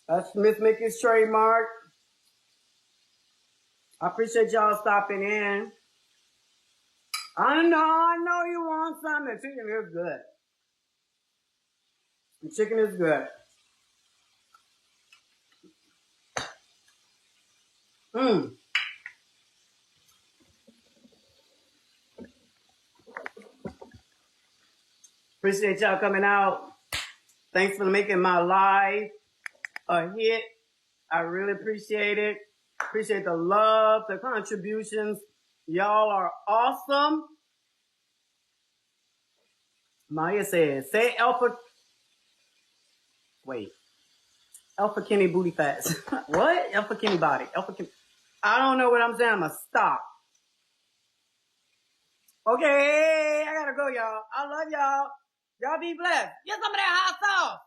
That's Miss Mickey's trademark. I appreciate y'all stopping in. I know you want something. The chicken is good. The chicken is good. Mmm. Appreciate y'all coming out. Thanks for making my live a hit. I really appreciate it. Appreciate the love, the contributions. Y'all are awesome. Maya says, say Alpha. Wait. Alpha Kenny booty fats. What? Alpha Kenny body. Alpha Kenny. I don't know what I'm saying. I'm going to stop. Okay. I got to go, y'all. I love y'all. Y'all be blessed. Get some of that hot sauce.